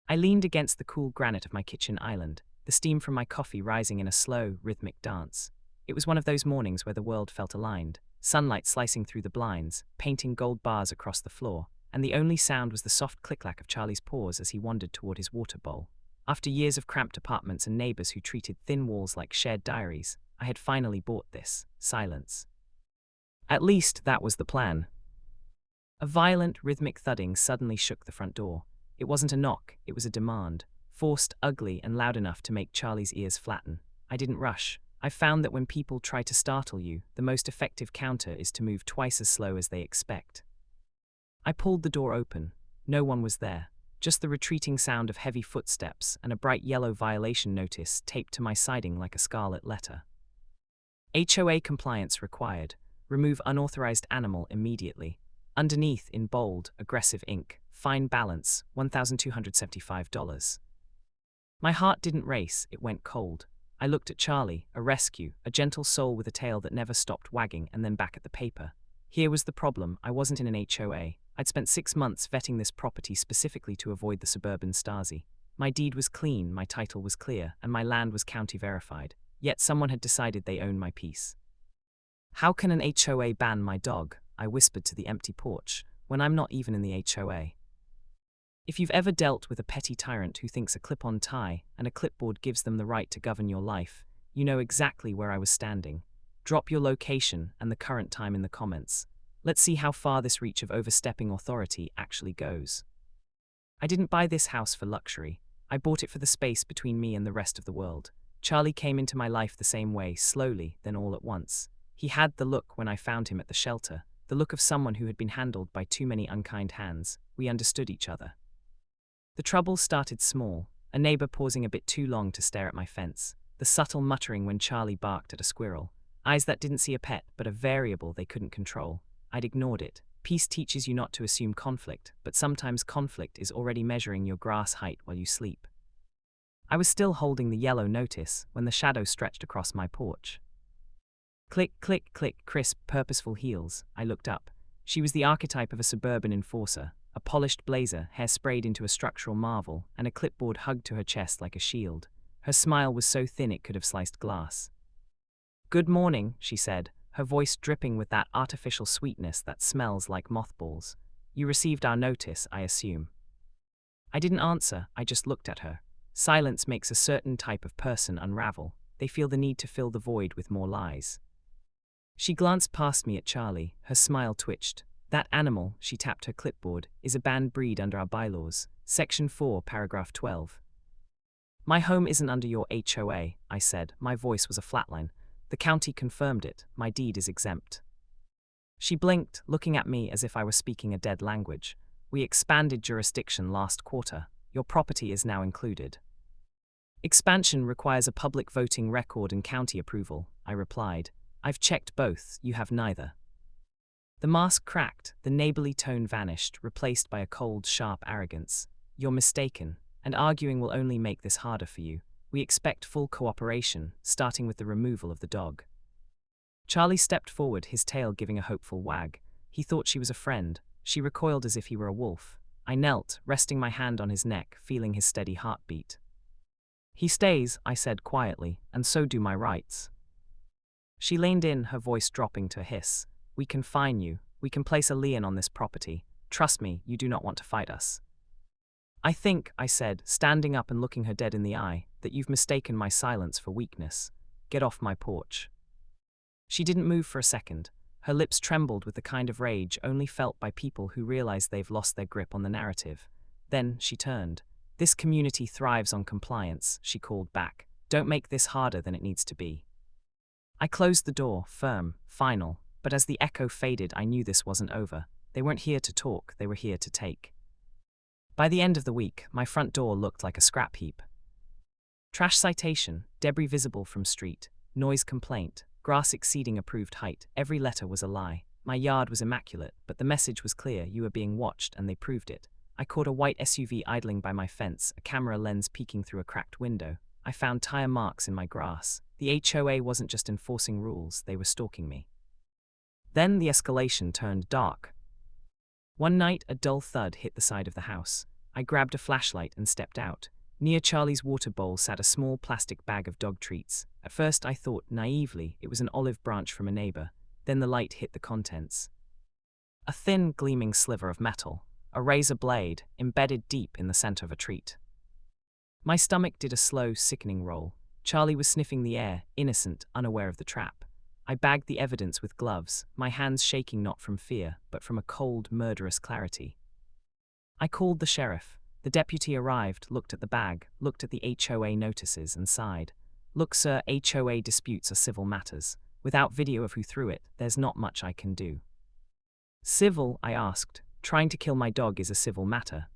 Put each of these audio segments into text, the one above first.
I leaned against the cool granite of my kitchen island, the steam from my coffee rising in a slow, rhythmic dance. It was one of those mornings where the world felt aligned, sunlight slicing through the blinds, painting gold bars across the floor, and the only sound was the soft click-clack of Charlie's paws as he wandered toward his water bowl. After years of cramped apartments and neighbors who treated thin walls like shared diaries, I had finally bought this silence. At least that was the plan. A violent, rhythmic thudding suddenly shook the front door. It wasn't a knock, it was a demand, forced, ugly, and loud enough to make Charlie's ears flatten. I didn't rush. I found that when people try to startle you, the most effective counter is to move twice as slow as they expect. I pulled the door open. No one was there. Just the retreating sound of heavy footsteps and a bright yellow violation notice taped to my siding like a scarlet letter. HOA compliance required. Remove unauthorized animal immediately. Underneath, in bold, aggressive ink, fine balance, $1,275. My heart didn't race, it went cold. I looked at Charlie, a rescue, a gentle soul with a tail that never stopped wagging, and then back at the paper. Here was the problem, I wasn't in an HOA. I'd spent 6 months vetting this property specifically to avoid the suburban Stasi. My deed was clean, my title was clear, and my land was county verified. Yet someone had decided they owned my piece. How can an HOA ban my dog? I whispered to the empty porch, when I'm not even in the HOA. If you've ever dealt with a petty tyrant who thinks a clip-on tie and a clipboard gives them the right to govern your life, you know exactly where I was standing. Drop your location and the current time in the comments. Let's see how far this reach of overstepping authority actually goes. I didn't buy this house for luxury. I bought it for the space between me and the rest of the world. Charlie came into my life the same way, slowly, then all at once. He had the look when I found him at the shelter, the look of someone who had been handled by too many unkind hands. We understood each other. The trouble started small, a neighbor pausing a bit too long to stare at my fence, the subtle muttering when Charlie barked at a squirrel, eyes that didn't see a pet but a variable they couldn't control. I'd ignored it. Peace teaches you not to assume conflict, but sometimes conflict is already measuring your grass height while you sleep. I was still holding the yellow notice when the shadow stretched across my porch. Click, click, click, crisp, purposeful heels. I looked up. She was the archetype of a suburban enforcer, a polished blazer, hair sprayed into a structural marvel, and a clipboard hugged to her chest like a shield. Her smile was so thin it could have sliced glass. "Good morning," she said, her voice dripping with that artificial sweetness that smells like mothballs. "You received our notice, I assume." I didn't answer, I just looked at her. Silence makes a certain type of person unravel. They feel the need to fill the void with more lies. She glanced past me at Charlie, her smile twitched. "That animal," she tapped her clipboard, "is a banned breed under our bylaws. Section 4, paragraph 12. "My home isn't under your HOA, I said. My voice was a flatline. "The county confirmed it. My deed is exempt." She blinked, looking at me as if I were speaking a dead language. "We expanded jurisdiction last quarter. Your property is now included." "Expansion requires a public voting record and county approval," I replied. "I've checked both, you have neither." The mask cracked, the neighborly tone vanished, replaced by a cold, sharp arrogance. "You're mistaken, and arguing will only make this harder for you. We expect full cooperation, starting with the removal of the dog." Charlie stepped forward, his tail giving a hopeful wag. He thought she was a friend. She recoiled as if he were a wolf. I knelt, resting my hand on his neck, feeling his steady heartbeat. "He stays," I said quietly, "and so do my rights." She leaned in, her voice dropping to a hiss. "We can fine you. We can place a lien on this property. Trust me, you do not want to fight us." "I think," I said, standing up and looking her dead in the eye, "that you've mistaken my silence for weakness. Get off my porch." She didn't move for a second. Her lips trembled with the kind of rage only felt by people who realize they've lost their grip on the narrative. Then she turned. "This community thrives on compliance," she called back. "Don't make this harder than it needs to be." I closed the door, firm, final, but as the echo faded I knew this wasn't over. They weren't here to talk, they were here to take. By the end of the week, my front door looked like a scrap heap. Trash citation, debris visible from street, noise complaint, grass exceeding approved height, every letter was a lie. My yard was immaculate, but the message was clear: you were being watched, and they proved it. I caught a white SUV idling by my fence, a camera lens peeking through a cracked window. I found tire marks in my grass. The HOA wasn't just enforcing rules, they were stalking me. Then the escalation turned dark. One night, a dull thud hit the side of the house. I grabbed a flashlight and stepped out. Near Charlie's water bowl sat a small plastic bag of dog treats. At first I thought, naively, it was an olive branch from a neighbor. Then the light hit the contents. A thin, gleaming sliver of metal. A razor blade, embedded deep in the center of a treat. My stomach did a slow, sickening roll. Charlie was sniffing the air, innocent, unaware of the trap. I bagged the evidence with gloves, my hands shaking not from fear, but from a cold, murderous clarity. I called the sheriff. The deputy arrived, looked at the bag, looked at the HOA notices, and sighed. Look, sir, HOA disputes are civil matters. Without video of who threw it, there's not much I can do. Civil? I asked. Trying to kill my dog is a civil matter.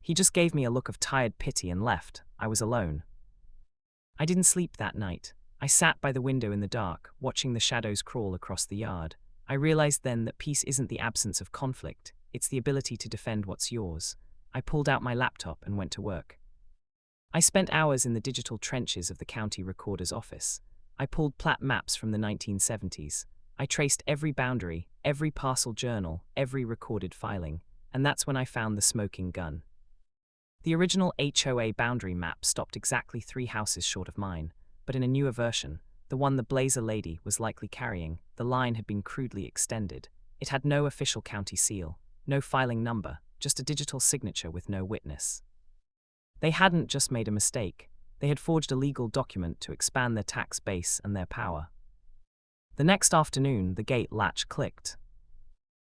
He just gave me a look of tired pity and left. I was alone. I didn't sleep that night. I sat by the window in the dark, watching the shadows crawl across the yard. I realized then that peace isn't the absence of conflict, it's the ability to defend what's yours. I pulled out my laptop and went to work. I spent hours in the digital trenches of the county recorder's office. I pulled plat maps from the 1970s. I traced every boundary, every parcel journal, every recorded filing, and that's when I found the smoking gun. The original HOA boundary map stopped exactly 3 houses short of mine, but in a newer version, the one the blazer lady was likely carrying, the line had been crudely extended. It had no official county seal, no filing number, just a digital signature with no witness. They hadn't just made a mistake, they had forged a legal document to expand their tax base and their power. The next afternoon, the gate latch clicked.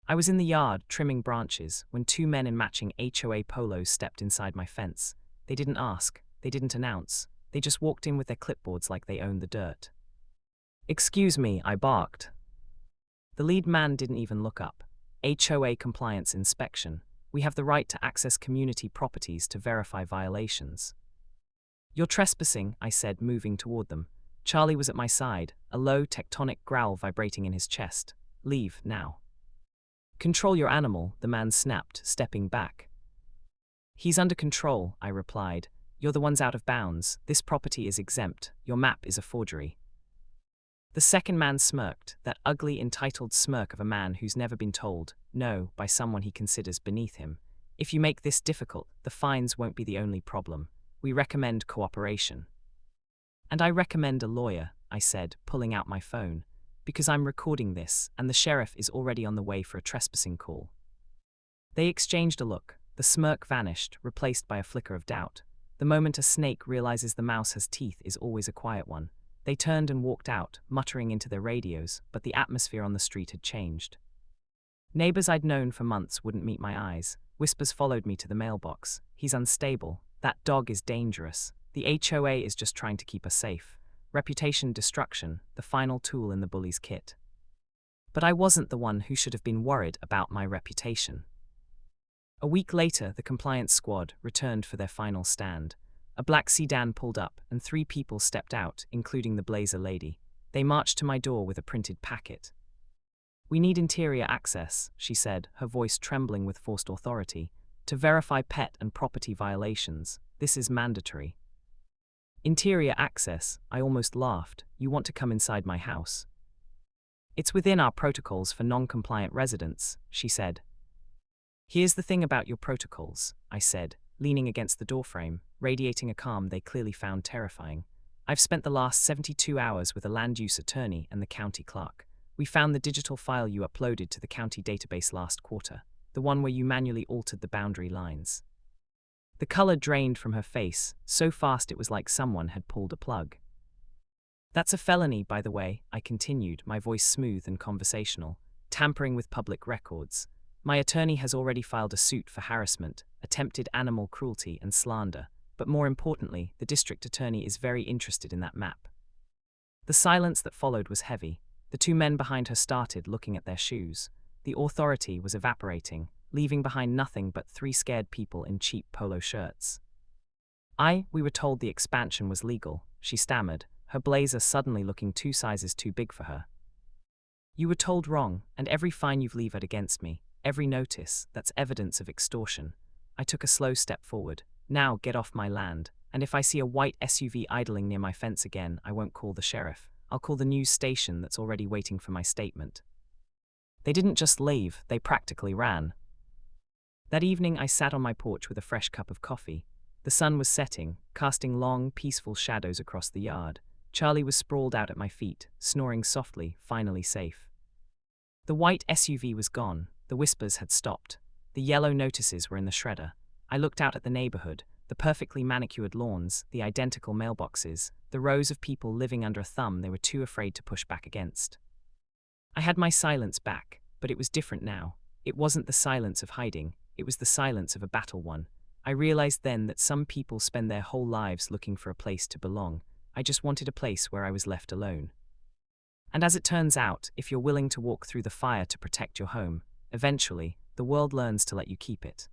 I was in the yard, trimming branches, when 2 men in matching HOA polos stepped inside my fence. They didn't ask, they didn't announce, they just walked in with their clipboards like they owned the dirt. "Excuse me," I barked. The lead man didn't even look up. HOA compliance inspection. We have the right to access community properties to verify violations. "You're trespassing," I said, moving toward them. Charlie was at my side, a low, tectonic growl vibrating in his chest. "Leave, now." "Control your animal," the man snapped, stepping back. "He's under control," I replied. "You're the ones out of bounds. This property is exempt. Your map is a forgery." The second man smirked, that ugly, entitled smirk of a man who's never been told no by someone he considers beneath him. "If you make this difficult, the fines won't be the only problem. We recommend cooperation." "And I recommend a lawyer," I said, pulling out my phone, "because I'm recording this, and the sheriff is already on the way for a trespassing call." They exchanged a look. The smirk vanished, replaced by a flicker of doubt. The moment a snake realizes the mouse has teeth is always a quiet one. They turned and walked out, muttering into their radios, but the atmosphere on the street had changed. Neighbors I'd known for months wouldn't meet my eyes. Whispers followed me to the mailbox. "He's unstable. That dog is dangerous. The HOA is just trying to keep us safe. Reputation destruction, the final tool in the bully's kit." But I wasn't the one who should have been worried about my reputation. A week later, the compliance squad returned for their final stand. A black sedan pulled up, and 3 people stepped out, including the blazer lady. They marched to my door with a printed packet. "We need interior access," she said, her voice trembling with forced authority, "to verify pet and property violations. This is mandatory." "Interior access?" I almost laughed. "You want to come inside my house?" "It's within our protocols for non-compliant residents," she said. "Here's the thing about your protocols," I said, leaning against the doorframe, radiating a calm they clearly found terrifying. "I've spent the last 72 hours with a land use attorney and the county clerk. We found the digital file you uploaded to the county database last quarter, the one where you manually altered the boundary lines." The color drained from her face, so fast it was like someone had pulled a plug. "That's a felony, by the way," I continued, my voice smooth and conversational. "Tampering with public records. My attorney has already filed a suit for harassment, attempted animal cruelty, and slander, but more importantly, the district attorney is very interested in that map." The silence that followed was heavy. The 2 men behind her started looking at their shoes. The authority was evaporating, leaving behind nothing but 3 scared people in cheap polo shirts. We were told the expansion was legal," she stammered, her blazer suddenly looking 2 sizes too big for her. "You were told wrong, and every fine you've levied against me, every notice, that's evidence of extortion." I took a slow step forward. "Now get off my land, and if I see a white SUV idling near my fence again, I won't call the sheriff. I'll call the news station that's already waiting for my statement." They didn't just leave, they practically ran. That evening, I sat on my porch with a fresh cup of coffee. The sun was setting, casting long, peaceful shadows across the yard. Charlie was sprawled out at my feet, snoring softly, finally safe. The white SUV was gone. The whispers had stopped. The yellow notices were in the shredder. I looked out at the neighborhood, the perfectly manicured lawns, the identical mailboxes, the rows of people living under a thumb they were too afraid to push back against. I had my silence back, but it was different now. It wasn't the silence of hiding, it was the silence of a battle won. I realized then that some people spend their whole lives looking for a place to belong. I just wanted a place where I was left alone. And as it turns out, if you're willing to walk through the fire to protect your home, eventually, the world learns to let you keep it.